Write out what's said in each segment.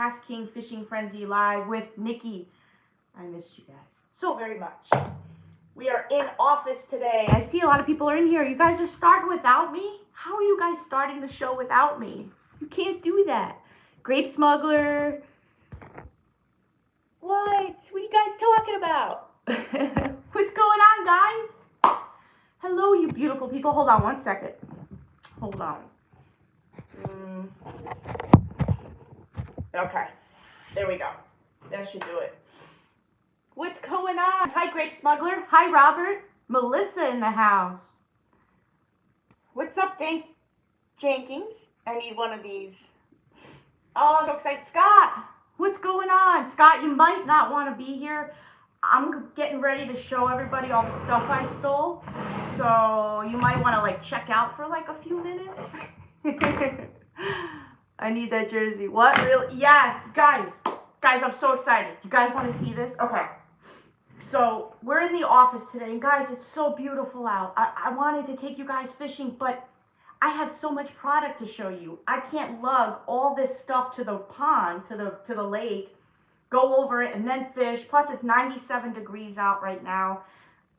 KastKing Fishing Frenzy Live with Nikki. I missed you guys so very much. We are in office today. I see a lot of people are in here. You guys are starting without me? How are you guys starting the show without me? You can't do that. Grape Smuggler. What are you guys talking about? What's going on, guys? Hello, you beautiful people. Hold on one second. Hold on. Okay, there we go. That should do it. What's going on? Hi, Grape Smuggler. Hi, Robert. Melissa in the house. What's up, Jenkins? I need one of these. Oh, I'm so excited. Scott, what's going on? Scott, you might not want to be here. I'm getting ready to show everybody all the stuff I stole. So you might want to like check out for like a few minutes. I need that jersey. What? Really? Yes, guys, I'm so excited. You guys want to see this? Okay. So we're in the office today, and guys, it's so beautiful out. I wanted to take you guys fishing, but I have so much product to show you. I can't lug all this stuff to the pond, to the lake, go over it, and then fish. Plus, it's 97 degrees out right now.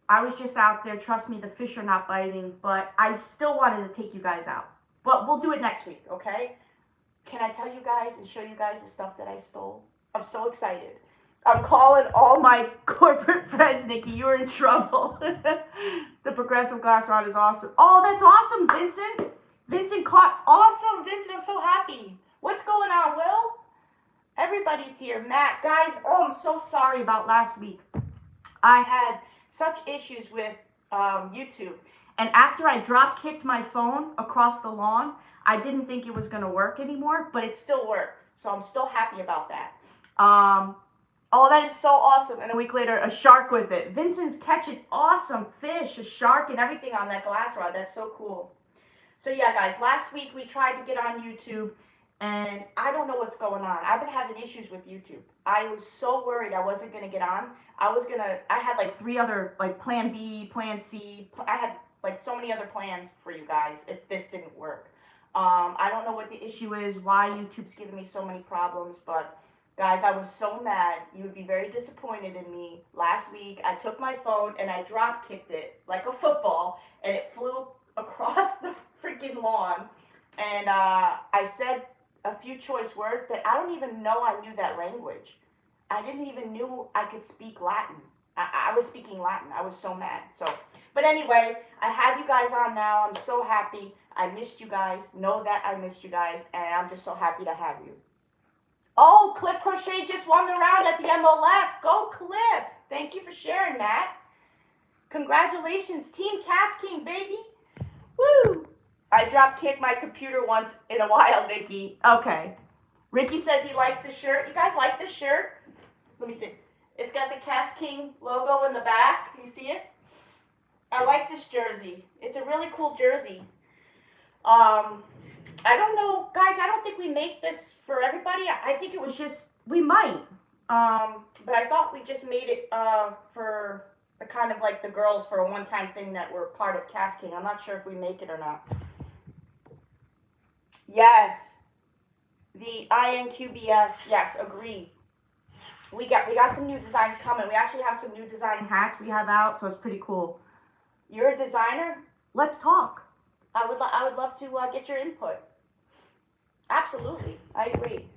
I was just out there. Trust me, the fish are not biting, but I still wanted to take you guys out. But we'll do it next week, okay? Can I tell you guys and show you guys the stuff that I stole? I'm so excited. I'm calling all my corporate friends, Nikki. You're in trouble. The progressive glass rod is awesome. Oh, that's awesome, Vincent. Vincent caught. Awesome, Vincent. I'm so happy. What's going on, Will? Everybody's here. Matt, guys, oh, I'm so sorry about last week. I had such issues with YouTube. And after I drop-kicked my phone across the lawn, I didn't think it was going to work anymore, but it still works. So I'm still happy about that. Oh, that is so awesome. And a week later, a shark with it. Vincent's catching awesome fish, a shark and everything on that glass rod. That's so cool. So yeah, guys, last week we tried to get on YouTube, and I don't know what's going on. I've been having issues with YouTube. I was so worried I wasn't going to get on. I had like 3 other, like plan B, plan C. I had like so many other plans for you guys if this didn't work. I don't know what the issue is, why YouTube's giving me so many problems, but guys, I was so mad. You would be very disappointed in me. Last week, I took my phone and I drop-kicked it like a football, and it flew across the freaking lawn, and I said a few choice words that I don't even know I knew that language. I didn't even know I could speak Latin. I was speaking Latin. I was so mad. But anyway, I have you guys on now. I'm so happy. I missed you guys. Know that I missed you guys, and I'm just so happy to have you. Oh, Cliff Crochet just won the round at the MLF. Go, Cliff. Thank you for sharing, Matt. Congratulations, Team KastKing, baby. Woo. I drop-kicked my computer once in a while, Vicky. Okay. Ricky says he likes the shirt. You guys like this shirt? Let me see. It's got the KastKing logo in the back. You see it? I like this jersey. It's a really cool jersey. I don't know, guys, I don't think we make this for everybody. I think it was just, we might. But I thought we just made it for the kind of like the girls for a one-time thing that were part of KastKing. I'm not sure if we make it or not. Yes. The INQBS, yes, agree. We got some new designs coming. We actually have some new design hats we have out, so it's pretty cool. You're a designer? Let's talk. I would love to get your input. Absolutely, I agree.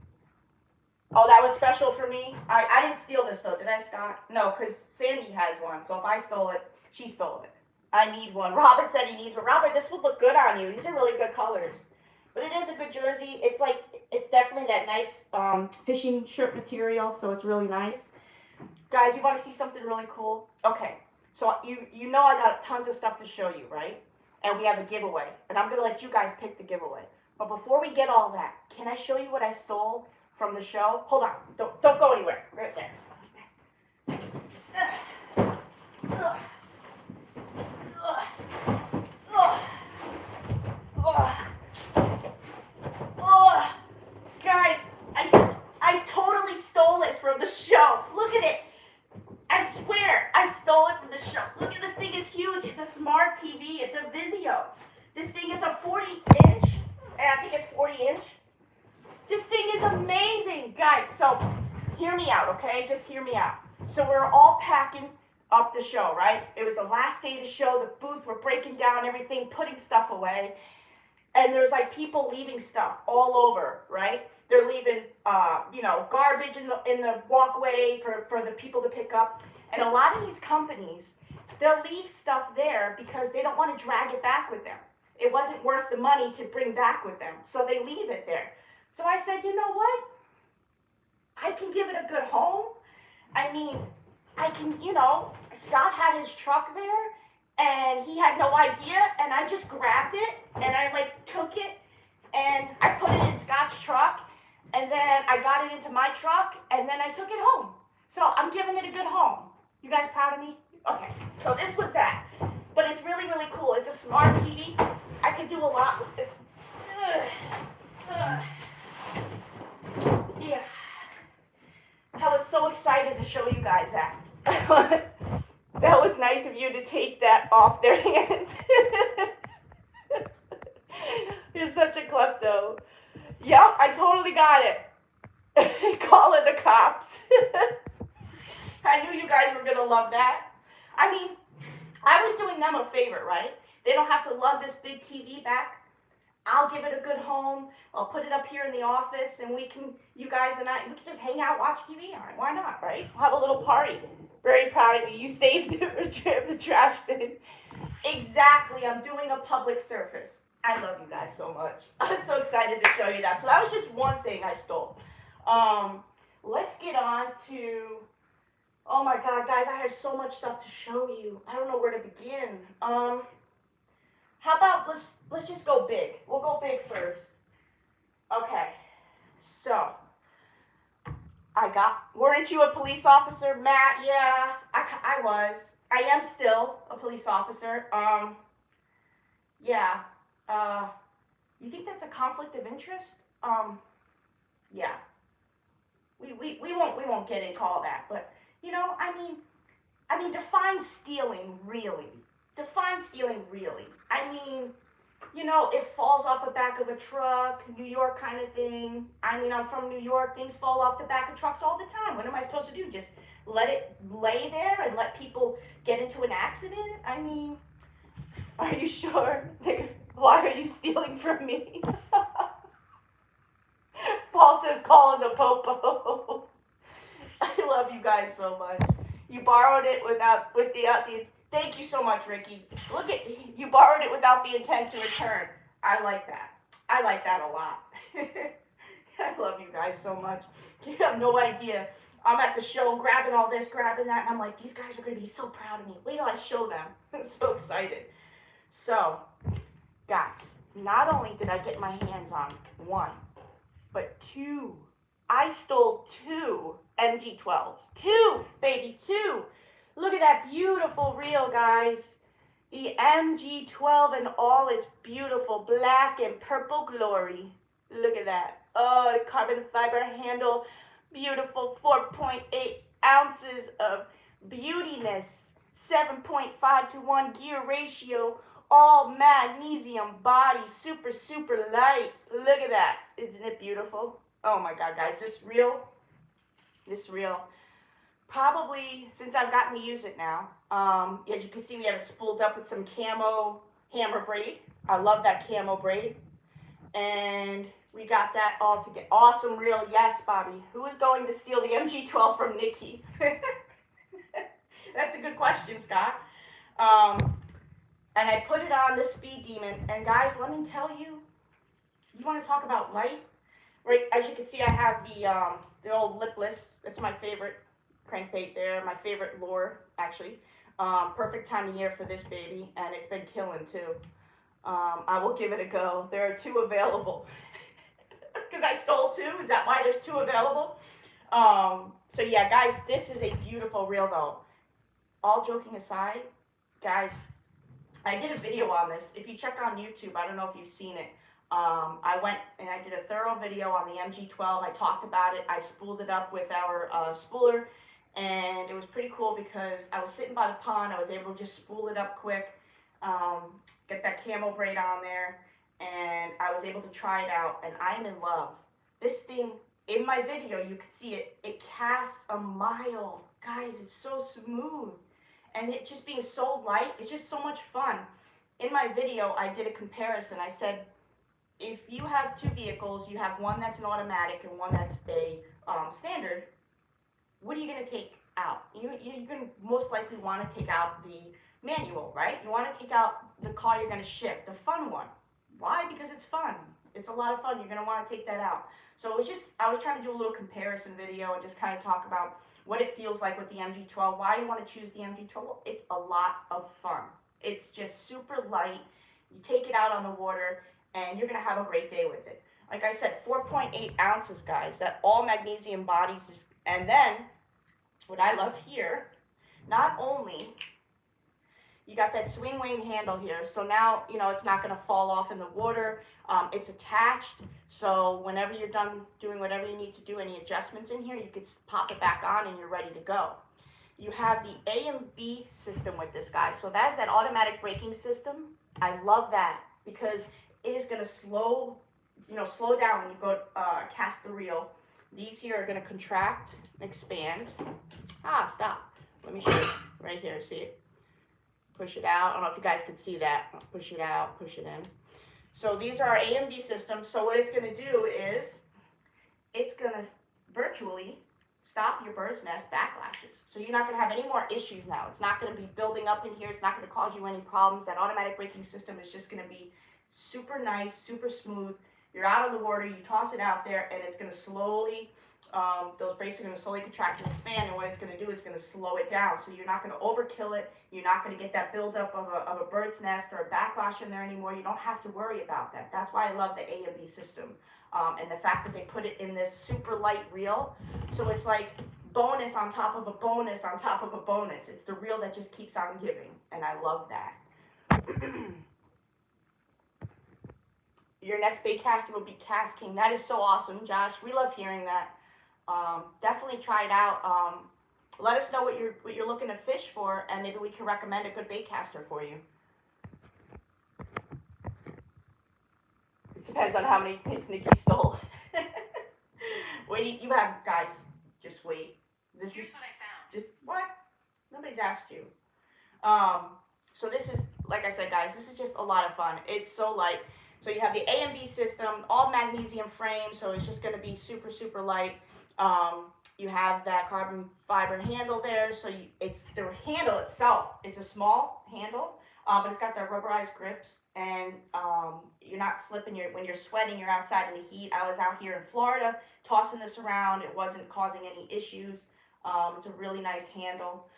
Oh, that was special for me. I didn't steal this though, did I, Scott? No, because Sandy has one, so if I stole it, she stole it. I need one. Robert said he needs one. Robert, this would look good on you. These are really good colors. But it is a good jersey. It's definitely that nice fishing shirt material, so it's really nice. Guys, you want to see something really cool? Okay, so you know I got tons of stuff to show you, right? And we have a giveaway, and I'm going to let you guys pick the giveaway. But before we get all that, can I show you what I stole from the show? Hold on. Don't go anywhere. Right there. Guys, I totally stole this from the show. Look at it. I swear, I stole it from the show. Look at this thing, is huge. It's a smart TV. It's a Vizio. This thing is a 40-inch. I think it's 40-inch. This thing is amazing. Guys, hear me out, okay? Just hear me out. So we're all packing up the show, right? It was the last day of the show. The booth, we're breaking down everything, putting stuff away. And there's like people leaving stuff all over, right? They're leaving, garbage in the walkway for the people to pick up. And a lot of these companies, they'll leave stuff there because they don't want to drag it back with them. It wasn't worth the money to bring back with them, so they leave it there. So I said, you know what? I can give it a good home. I mean, I can, Scott had his truck there, and he had no idea, and I just grabbed it, and I, took it, and I put it in Scott's truck, and then I got it into my truck, and then I took it home. So I'm giving it a good home. You guys proud of me? Okay, so this was that. But it's really, really cool. It's a smart TV. I could do a lot with this. Yeah. I was so excited to show you guys that. That was nice of you to take that off their hands. You're such a klepto. Yep, I totally got it. Calling the cops. I knew you guys were going to love that. I mean, I was doing them a favor, right? They don't have to love this big TV back. I'll give it a good home. I'll put it up here in the office, and you guys and I, we can just hang out, watch TV. All right, why not, right? We'll have a little party. Very proud of you. You saved it for the trash bin. Exactly. I'm doing a public service. I love you guys so much. I'm so excited to show you that. So that was just one thing I stole. Let's get on to... Oh my God, guys, I have so much stuff to show you. I don't know where to begin. How about let's just go big. We'll go big first. Okay, so weren't you a police officer, Matt? Yeah, I was. I am still a police officer. Yeah. You think that's a conflict of interest? Yeah. We won't get into all that, but I mean, define stealing really. Define stealing really. I mean, it falls off the back of a truck, New York kind of thing. I mean, I'm from New York. Things fall off the back of trucks all the time. What am I supposed to do? Just let it lay there and let people get into an accident? I mean, are you sure? Why are you stealing from me? Paul says calling the popo. I love you guys so much. You borrowed it without the thank you so much, Ricky. Look at you borrowed it without the intent to return. I like that. I like that a lot. I love you guys so much. You have no idea. I'm at the show grabbing all this, grabbing that, and I'm like, these guys are gonna be so proud of me. Wait till I show them. I'm so excited. So, guys, not only did I get my hands on one, but two. I stole two Mg12s. Two, baby, two. Look at that beautiful reel, guys. The Mg12 in all its beautiful black and purple glory. Look at that. Oh, the carbon fiber handle. Beautiful 4.8 ounces of beautiness. 7.5 to 1 gear ratio. All magnesium body. Super, super light. Look at that. Isn't it beautiful? Oh my God, guys. This reel, probably since I've gotten to use it now, as you can see, we have it spooled up with some camo hammer braid. I love that camo braid. And we got that all together. Awesome reel. Yes, Bobby. Who is going to steal the Mg12 from Nikki? That's a good question, Scott. And I put it on the Speed Demon. And guys, let me tell you, you want to talk about light? Right, as you can see, I have the old lipless. That's my favorite crankbait there. My favorite lure, actually. Perfect time of year for this baby, and it's been killing too. I will give it a go. There are two available. Because I stole two. Is that why there's two available? So yeah, guys, this is a beautiful reel though. All joking aside, guys, I did a video on this. If you check on YouTube, I don't know if you've seen it. I went and I did a thorough video on the Mg12. I talked about it. I spooled it up with our spooler, and it was pretty cool because I was sitting by the pond. I was able to just spool it up quick, get that camo braid on there, and I was able to try it out, and I'm in love. This thing in my video, you can see it casts a mile. Guys, it's so smooth. And it just being so light, it's just so much fun. In my video, I did a comparison. I said, if you have two vehicles, you have one that's an automatic and one that's a standard, what are you going to take out? You're going to most likely want to take out the manual, right? You want to take out the car you're going to ship, the fun one. Why? Because it's fun. It's a lot of fun. You're going to want to take that out. So it was just, I was trying to do a little comparison video and just kind of talk about what it feels like with the Mg12. Why do you want to choose the Mg12? It's a lot of fun. It's just super light. You take it out on the water and you're going to have a great day with it. Like I said, 4.8 ounces, guys. That all magnesium bodies. And then, what I love here, not only you got that swing wing handle here, so now, you know, it's not going to fall off in the water. It's attached, so whenever you're done doing whatever you need to do, any adjustments in here, you can pop it back on and you're ready to go. You have the A and B system with this, guy. So that's that automatic braking system. I love that because it is going to slow down when you go cast the reel. These here are going to contract, expand. Stop. Let me show you. Right here, see it? Push it out. I don't know if you guys can see that. Push it out, push it in. So these are our A and B systems. So what it's going to do is it's going to virtually stop your bird's nest backlashes. So you're not going to have any more issues now. It's not going to be building up in here. It's not going to cause you any problems. That automatic braking system is just going to be super nice, super smooth. You're out of the water, you toss it out there, and it's going to slowly, those brakes are going to slowly contract and expand, and what it's going to do is going to slow it down. So you're not going to overkill it. You're not going to get that buildup of a bird's nest or a backlash in there anymore. You don't have to worry about that. That's why I love the A and B system. And the fact that they put it in this super light reel. So it's like bonus on top of a bonus on top of a bonus. It's the reel that just keeps on giving, and I love that. Your next bait caster will be KastKing. That is so awesome, Josh. We love hearing that. Definitely try it out. Let us know what you're looking to fish for, and maybe we can recommend a good bait caster for you. It depends on how many things Nikki stole. What do you have, guys? Just wait. Here's what I found. Just what? Nobody's asked you. So this is, like I said, guys, this is just a lot of fun. It's so light. So you have the A and B system, all magnesium frame, so it's just going to be super, super light. You have that carbon fiber handle there, so it's the handle itself. It's a small handle, but it's got the rubberized grips, and you're not slipping. When you're sweating, you're outside in the heat. I was out here in Florida tossing this around. It wasn't causing any issues. It's a really nice handle.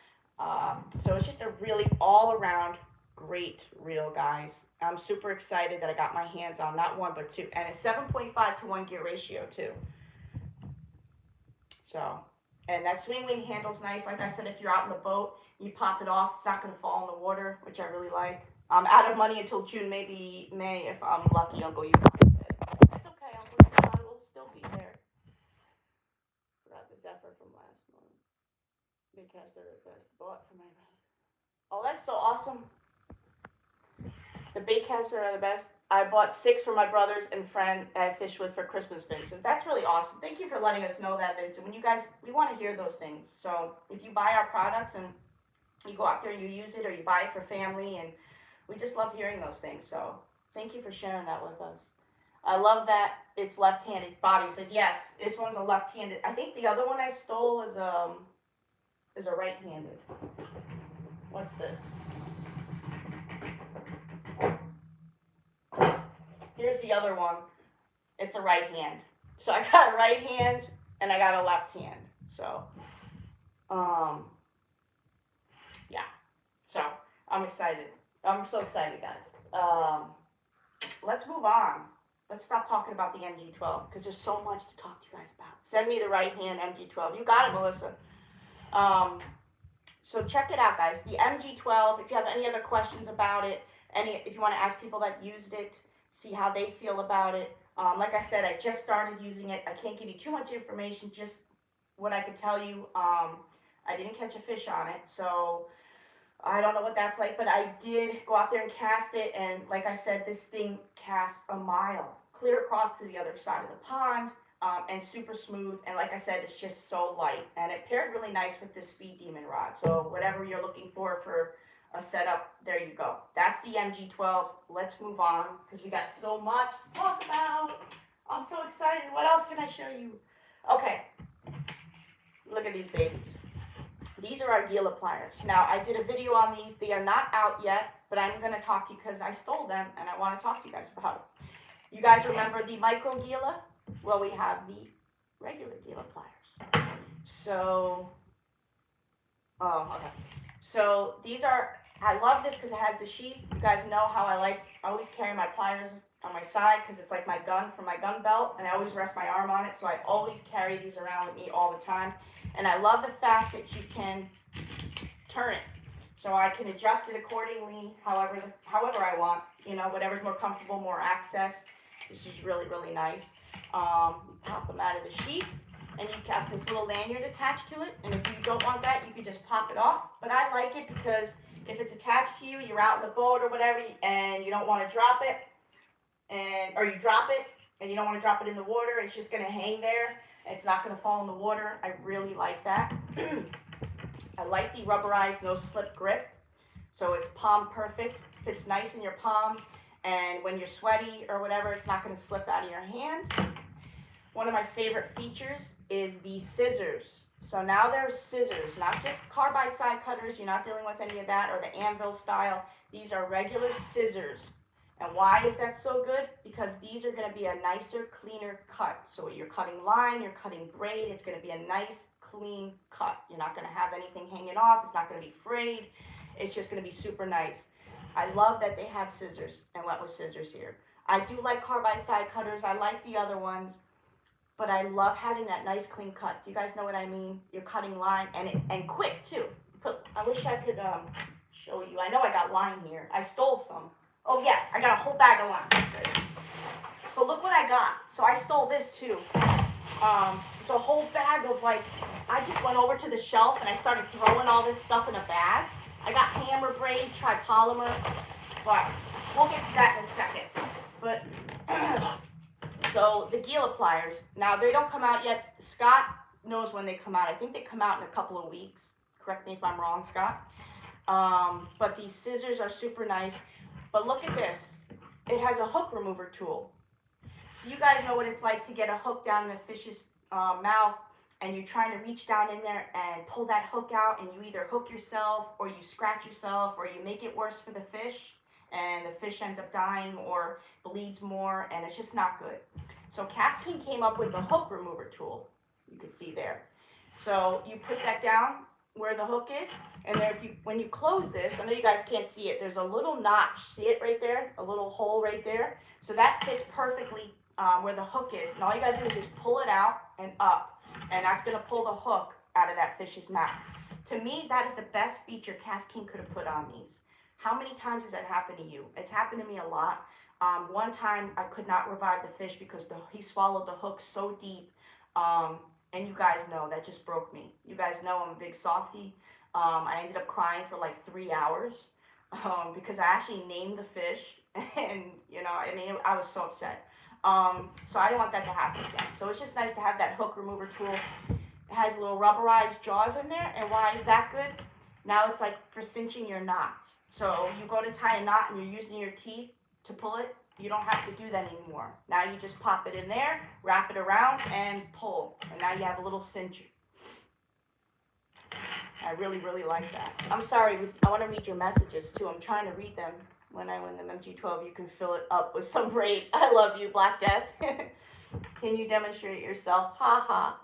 So it's just a really all-around great reel, guys. I'm super excited that I got my hands on not one but two, and it's 7.5 to 1 gear ratio too. So, and that swing wing handle's nice. Like I said, if you're out in the boat, you pop it off. It's not going to fall in the water, which I really like. I'm out of money until June, maybe May, if I'm lucky. Uncle Utah said. That's okay, Uncle Utah will still be there. Forgot the Zephyr from last month. Because they're the best bought for my brother. Oh, that's so awesome. The bait caster are the best. I bought 6 for my brothers and friend I fished with for Christmas, Vincent. That's really awesome. Thank you for letting us know that, Vincent. When you guys, we want to hear those things. So if you buy our products and you go out there and you use it, or you buy it for family, and we just love hearing those things. So thank you for sharing that with us. I love that it's left-handed. Bobby says yes. This one's a left-handed. I think the other one I stole is a right-handed. What's this? Here's the other one. It's a right hand. So I got a right hand and I got a left hand. So, yeah. So I'm excited. I'm so excited, guys. Let's move on. Let's stop talking about the Mg12 because there's so much to talk to you guys about. Send me the right hand Mg12. You got it, Melissa. So check it out, guys. The Mg12. If you have any other questions about it, if you want to ask people that used it, see how they feel about it. Like I said, I just started using it. I can't give you too much information, just what I could tell you. I didn't catch a fish on it, so I don't know what that's like, but I did go out there and cast it, and like I said, this thing casts a mile, clear across to the other side of the pond. and super smooth. And like I said, it's just so light. And it paired really nice with the Speed Demon rod. So whatever you're looking for a setup, there you go. That's the Mg12. Let's move on because we got so much to talk about. I'm so excited. What else can I show you? Okay, look at these babies. These are our Gila pliers. Now, I did a video on these. They are not out yet, but I'm going to talk to you because I stole them and I want to talk to you guys about it. You guys remember the micro Gila? Well, we have the regular Gila pliers. So, okay. So these are, I love this because it has the sheath. You guys know how I always carry my pliers on my side because it's like my gun for my gun belt, and I always rest my arm on it, so I always carry these around with me all the time. And I love the fact that you can turn it, so I can adjust it accordingly, however I want, you know, whatever's more comfortable, more access. This is really, really nice. You pop them out of the sheath, and you have this little lanyard attached to it, and if you don't want that, you can just pop it off. But I like it because if it's attached to you, you're out in the boat or whatever, and you don't want to drop it, or you drop it, and you don't want to drop it in the water, it's just going to hang there. It's not going to fall in the water. I really like that. I like the rubberized no slip grip. So it's palm perfect. Fits nice in your palm. And when you're sweaty or whatever, it's not going to slip out of your hand. One of my favorite features is the scissors. So now there's scissors, not just carbide side cutters. You're not dealing with any of that or the anvil style. These are regular scissors. And why is that so good? Because these are going to be a nicer, cleaner cut. So you're cutting line, you're cutting braid, it's going to be a nice, clean cut. You're not going to have anything hanging off. It's not going to be frayed. It's just going to be super nice. I love that they have scissors and went with scissors here. I do like carbide side cutters. I like the other ones. But I love having that nice, clean cut. Do you guys know what I mean? You're cutting line, and quick, too. I wish I could show you. I know I got line here. I stole some. Oh yeah, I got a whole bag of line. So look what I got. So I stole this too. It's a whole bag of I just went over to the shelf and I started throwing all this stuff in a bag. I got hammer braid, tripolymer, but we'll get to that in a second. But, so the Gila pliers, now they don't come out yet. Scott knows when they come out. I think they come out in a couple of weeks. Correct me if I'm wrong, Scott. But these scissors are super nice. But look at this. It has a hook remover tool. So you guys know what it's like to get a hook down in a fish's mouth, and you're trying to reach down in there and pull that hook out, and you either hook yourself or you scratch yourself or you make it worse for the fish, and the fish ends up dying or bleeds more, and it's just not good. So KastKing came up with the hook remover tool. You can see there. So you put that down where the hook is, and there, when you close this, I know you guys can't see it, there's a little notch, see it right there, a little hole right there, so that fits perfectly where the hook is, and all you gotta do is just pull it out and up, and that's gonna pull the hook out of that fish's mouth. To me, that is the best feature KastKing could have put on these. How many times has that happened to you? It's happened to me a lot. One time I could not revive the fish because he swallowed the hook so deep. And you guys know, that just broke me. You guys know I'm a big softie. I ended up crying for like 3 hours because I actually named the fish. And, you know, I mean, I was so upset. So I don't want that to happen again. So it's just nice to have that hook remover tool. It has little rubberized jaws in there. And why is that good? Now it's like for cinching your knots. So you go to tie a knot and you're using your teeth to pull it. You don't have to do that anymore. Now you just pop it in there, wrap it around, and pull. And now you have a little cinch. I really, really like that. I'm sorry, I want to read your messages too. I'm trying to read them. When I win the Mg12, you can fill it up with some braid. I love you, Black Death. Can you demonstrate yourself? Ha ha.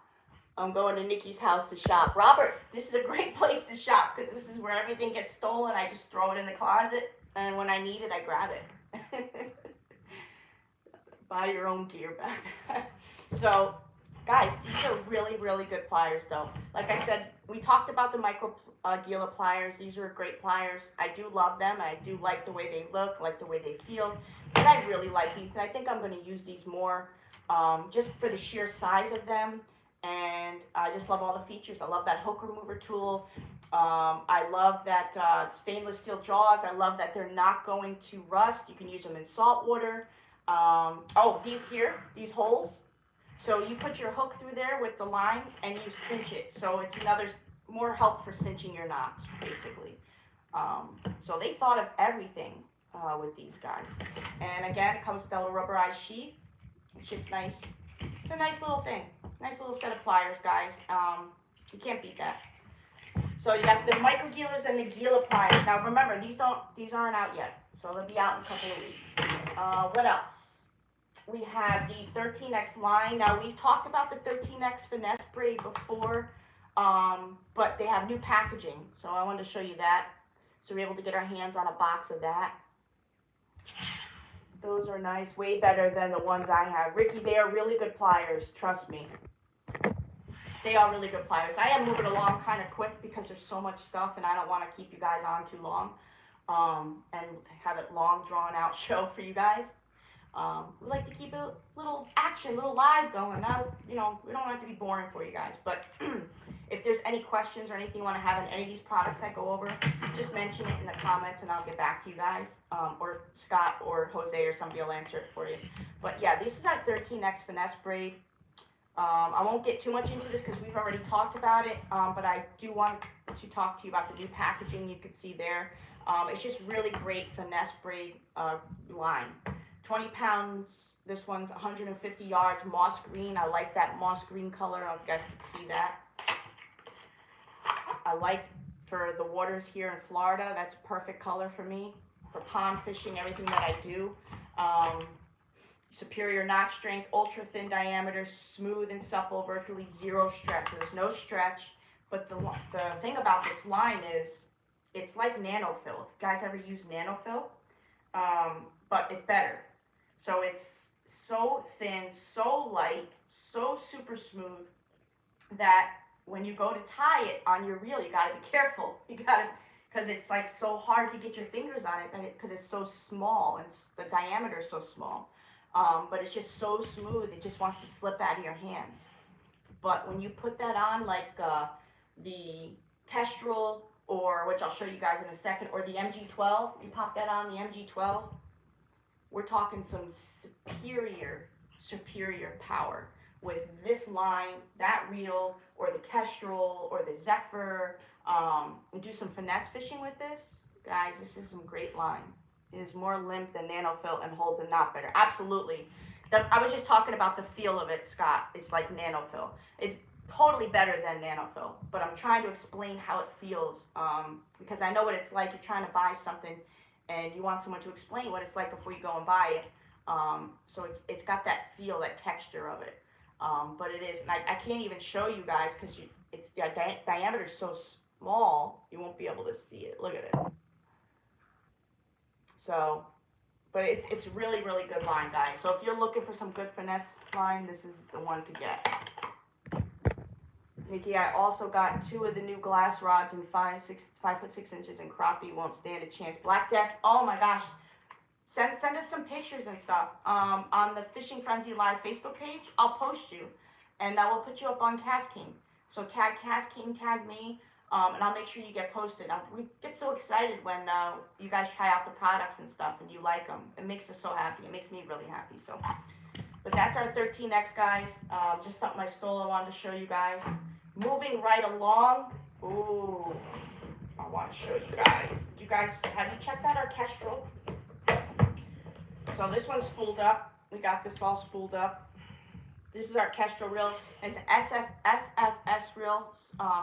I'm going to Nikki's house to shop. Robert, this is a great place to shop because this is where everything gets stolen. I just throw it in the closet, and when I need it, I grab it. Buy your own gear back. So, guys, these are really, really good pliers, though. Like I said, we talked about the micro Gila pliers. These are great pliers. I do love them. I do like the way they look, like the way they feel. But I really like these, and I think I'm going to use these more just for the sheer size of them. And I just love all the features. I love that hook remover tool. I love that stainless steel jaws. I love that they're not going to rust. You can use them in salt water. Oh, these here, these holes, So you put your hook through there with the line and you cinch it. So it's another more help for cinching your knots, basically. So they thought of everything with these guys. And again, it comes with a little rubberized sheath. It's just nice. It's a nice little thing. Nice little set of pliers, guys. You can't beat that. So you got the micro Gilas and the Gila pliers. Now remember, these aren't out yet. So they'll be out in a couple of weeks. What else? We have the 13X line. Now we've talked about the 13X finesse braid before, but they have new packaging. So I wanted to show you that. So we're able to get our hands on a box of that. Those are nice, way better than the ones I have. Ricky, they are really good pliers, trust me. They are really good pliers. I am moving along kind of quick because there's so much stuff and I don't want to keep you guys on too long and have it long, drawn out show for you guys. We like to keep a little action, a little live going. Now, you know, we don't want it to be boring for you guys, but if there's any questions or anything you want to have on any of these products I go over, just mention it in the comments and I'll get back to you guys, or Scott or Jose or somebody will answer it for you. But yeah, this is our 13X finesse braid. I won't get too much into this because we've already talked about it, but I do want to talk to you about the new packaging you can see there. It's just really great finesse braid line. 20 pounds, this one's 150 yards, moss green. I like that moss green color. I don't know if you guys can see that. I like for the waters here in Florida, that's a perfect color for me. For pond fishing, everything that I do. Superior knot strength, ultra thin diameter, smooth and supple, virtually zero stretch. So there's no stretch, but the thing about this line is it's like nanofill. If you guys ever use nanofill, but it's better. So it's so thin, so light, so super smooth that when you go to tie it on your reel, you gotta be careful. You gotta, because it's like so hard to get your fingers on it because it's so small and the diameter is so small. But it's just so smooth, it just wants to slip out of your hands. But when you put that on, like the Kestrel, or which I'll show you guys in a second, or the Mg12, you pop that on the Mg12, we're talking some superior power with this line, that reel, or the Kestrel, or the Zephyr, and do some finesse fishing with this. Guys, this is some great line. It is more limp than nanofill and holds a knot better. Absolutely. I was just talking about the feel of it, Scott. It's like nanofill. It's totally better than nanofill, but I'm trying to explain how it feels because I know what it's like. You're trying to buy something and you want someone to explain what it's like before you go and buy it. So it's got that feel, that texture of it. But it is, and I can't even show you guys because the diameter is so small, you won't be able to see it. Look at it. So, but it's really, really good line, guys. So if you're looking for some good finesse line, this is the one to get. Nikki, I also got 2 of the new glass rods in 5 foot 6 inches, and crappie won't stand a chance. Black Deck, oh my gosh. Send us some pictures and stuff on the Fishing Frenzy Live Facebook page. I'll post you, and I will put you up on KastKing. So tag KastKing, tag me, and I'll make sure you get posted. We get so excited when you guys try out the products and stuff, and you like them. It makes us so happy. It makes me really happy. So, but that's our 13X, guys. Just something I stole. I wanted to show you guys. Moving right along. Ooh, I want to show you guys. Have you checked out our Kestrel? So this one's spooled up. We got this all spooled up. This is our Kestrel reel. And it's an SFS reel,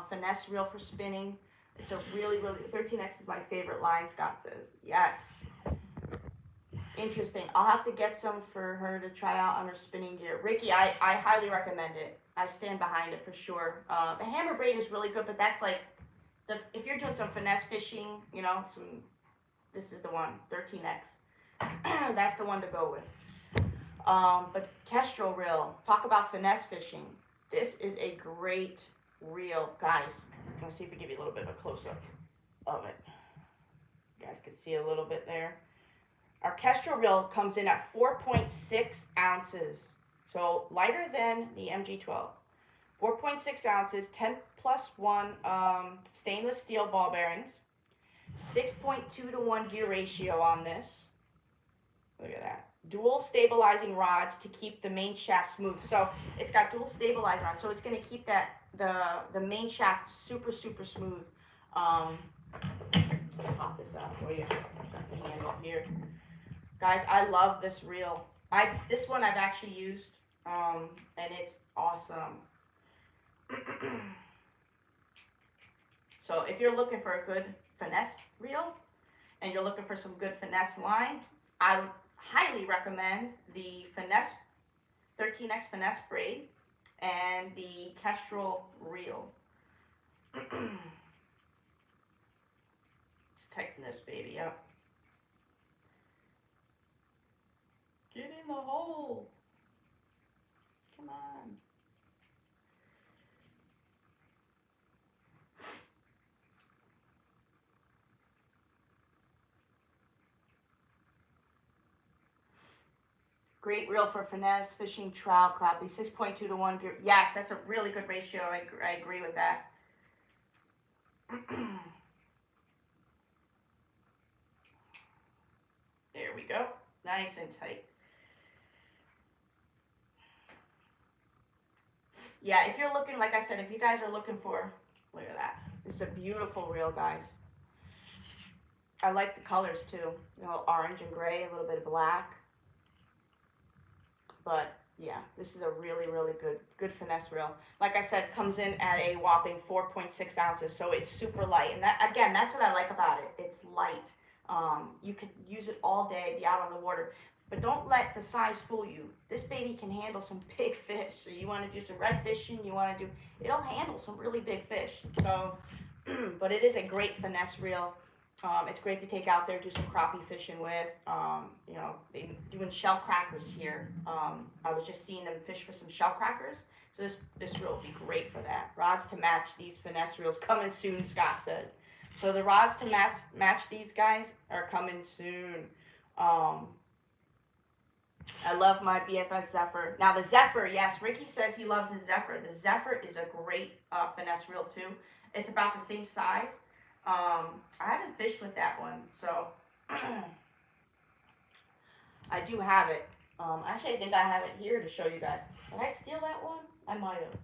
finesse reel for spinning. It's a really, 13X is my favorite line, Scott says. Yes. Interesting. I'll have to get some for her to try out on her spinning gear. Ricky, I highly recommend it. I stand behind it for sure. The hammer braid is really good, but that's like, if you're doing some finesse fishing, you know, this is the one, 13X. That's the one to go with. But Kestrel reel, talk about finesse fishing. This is a great reel, guys. I'm gonna see if we give you a little bit of a close-up of it. You guys can see a little bit there. Our Kestrel reel comes in at 4.6 ounces, so lighter than the Mg12. 4.6 ounces, 10+1 stainless steel ball bearings, 6.2 to 1 gear ratio on this. Look at that. dual stabilizing rods to keep the main shaft smooth. So it's got dual stabilizing rods, so it's going to keep the main shaft super smooth. Pop this out for you. Got the handle here, guys. I love this reel. This one I've actually used, and it's awesome. So if you're looking for a good finesse reel and you're looking for some good finesse line, I would highly recommend the Finesse 13X Finesse braid and the Kestrel reel. Let's tighten this baby up. Get in the hole. Come on. Great reel for finesse, fishing, trout, crappie, 6.2 to 1. Yes, that's a really good ratio. I agree with that. There we go. Nice and tight. Yeah, if you're looking, like I said, if you guys are looking for, look at that. It's a beautiful reel, guys. I like the colors too. You know, orange and gray, a little bit of black. But yeah, this is a really good finesse reel. Like I said, comes in at a whopping 4.6 ounces, so it's super light. And that, again, that's what I like about it. It's light. You can use it all day, be out on the water. But don't let the size fool you. This baby can handle some big fish. So you want to do some red fishing, it'll handle some really big fish. So, but it is a great finesse reel. It's great to take out there, do some crappie fishing with. You know, they're doing shell crackers here. I was just seeing them fish for some shell crackers. So this reel will be great for that. Rods to match these finesse reels coming soon, Scott said. So the rods to match these guys are coming soon. I love my B.A.S.S Zephyr. Now the Zephyr, yes, Ricky says he loves his Zephyr. The Zephyr is a great finesse reel too. It's about the same size. I haven't fished with that one, so I do have it. Actually, I think I have it here to show you guys. Did I steal that one? I might have.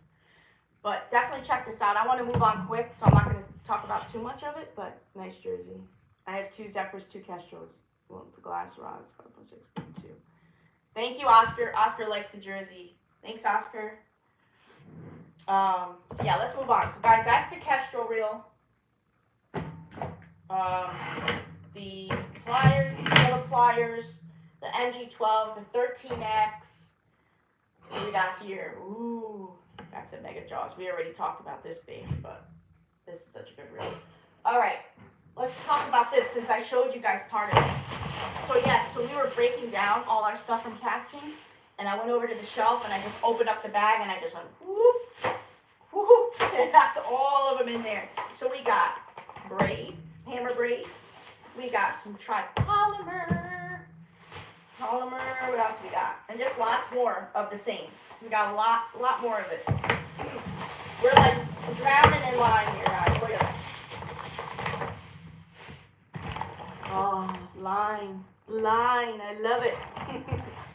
But definitely check this out. I want to move on quick, so I'm not going to talk about too much of it, but nice jersey. I have 2 Zephyrs, 2 Kestrels. Well, the glass rods, 5.6.2. Thank you, Oscar. Oscar likes the jersey. Thanks, Oscar. So yeah, let's move on. So guys, that's the Kestrel reel. The pliers, the Gila pliers, the Mg12, the 13X. What do we got here? Ooh, that's a Mega Jaws. We already talked about this baby, but this is such a good reel. All right, let's talk about this since I showed you guys part of it. So yes, so we were breaking down all our stuff from KastKing, and I went over to the shelf and I just opened up the bag and I just went whoop, whoop, and knocked all of them in there. So we got braid, hammer braid. We got some tripolymer, what else we got? And just lots more of the same. We got a lot more of it. We're like drowning in line here, guys. Look at that. Oh, line, I love it.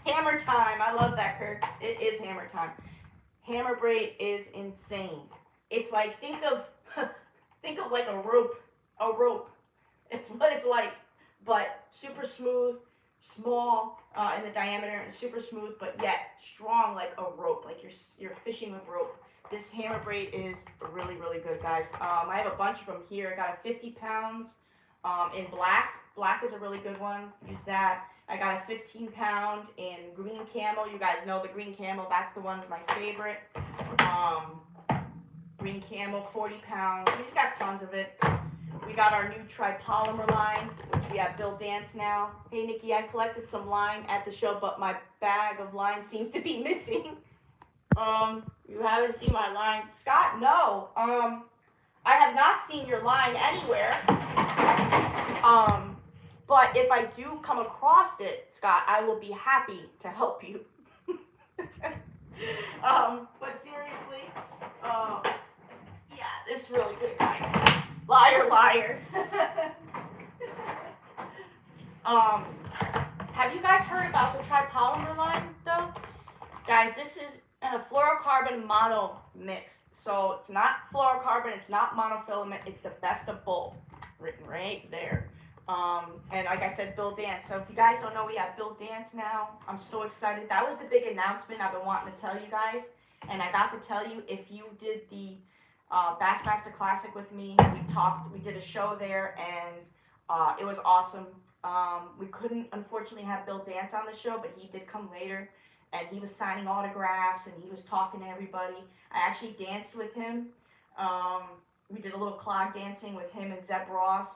Hammer time, I love that, Kirk. It is hammer time. Hammer braid is insane. It's like, think of like a rope. It's what it's like, but super smooth, small in the diameter, and super smooth, but yet strong like a rope, like you're fishing with rope. This hammer braid is really good, guys. I have a bunch of them here. I got a 50 pounds in black. Black is a really good one. Use that. I got a 15 pound in green camel. You guys know the green camel. That's the one that's my favorite. Green camel, 40 pounds. We just got tons of it. We got our new tripolymer line, which we have Bill Dance now. Hey, Nikki, I collected some line at the show, but my bag of line seems to be missing. You haven't seen my line. Scott, no. I have not seen your line anywhere. But if I do come across it, Scott, I will be happy to help you. But seriously, yeah, this is really good, guys. Liar. Have you guys heard about the tripolymer line, though? Guys, this is a fluorocarbon mono mix. So it's not fluorocarbon, it's not monofilament, it's the best of both, written right there. And like I said, Bill Dance. So if you guys don't know, we have Bill Dance now. I'm so excited. That was the big announcement I've been wanting to tell you guys. And I got to tell you, if you did the Bassmaster Classic with me, we did a show there, and it was awesome. We couldn't, unfortunately, have Bill Dance on the show, but he did come later, and he was signing autographs, and he was talking to everybody. I actually danced with him. We did a little clog dancing with him and Zeb Ross,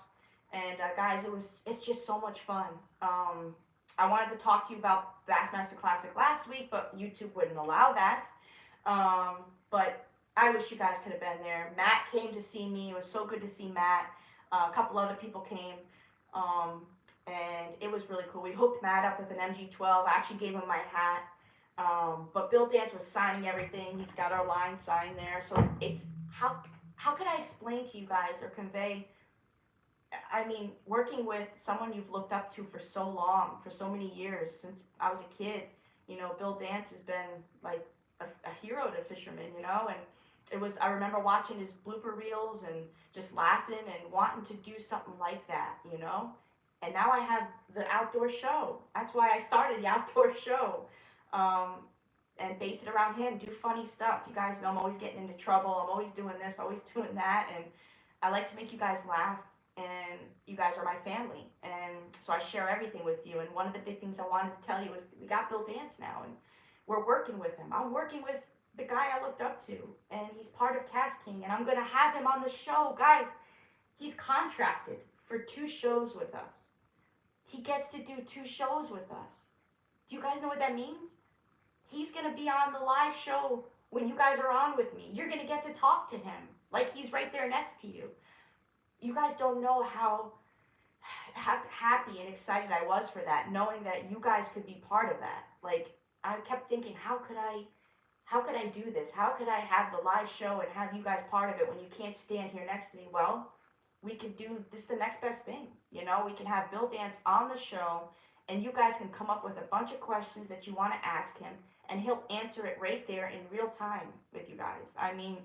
and guys, it's just so much fun. I wanted to talk to you about Bassmaster Classic last week, but YouTube wouldn't allow that. But I wish you guys could have been there. Matt came to see me. It was so good to see Matt. A couple other people came. And it was really cool. We hooked Matt up with an Mg12. I actually gave him my hat. But Bill Dance was signing everything. He's got our line signed there. So it's, how can I explain to you guys or convey, I mean, working with someone you've looked up to for so long, for so many years, since I was a kid, you know, Bill Dance has been like a hero to fishermen, you know, and it was, I remember watching his blooper reels and just laughing and wanting to do something like that, you know. And now I have the outdoor show. That's why I started the outdoor show. And base it around him, do funny stuff. You guys know I'm always getting into trouble. I'm always doing this, always doing that. And I like to make you guys laugh. And you guys are my family. And so I share everything with you. And one of the big things I wanted to tell you is we got Bill Dance now. And we're working with him. I'm working with the guy I looked up to. And he's part of KastKing. And I'm going to have him on the show. Guys, he's contracted for 2 shows with us. He gets to do 2 shows with us. Do you guys know what that means? He's going to be on the live show when you guys are on with me. You're going to get to talk to him like he's right there next to you. You guys don't know how happy and excited I was for that, knowing that you guys could be part of that. Like, I kept thinking, how could I do this? How could I have the live show and have you guys part of it when you can't stand here next to me? Well, we could do this, the next best thing. You know, we can have Bill Dance on the show, and you guys can come up with a bunch of questions that you want to ask him, and he'll answer it right there in real time with you guys. I mean,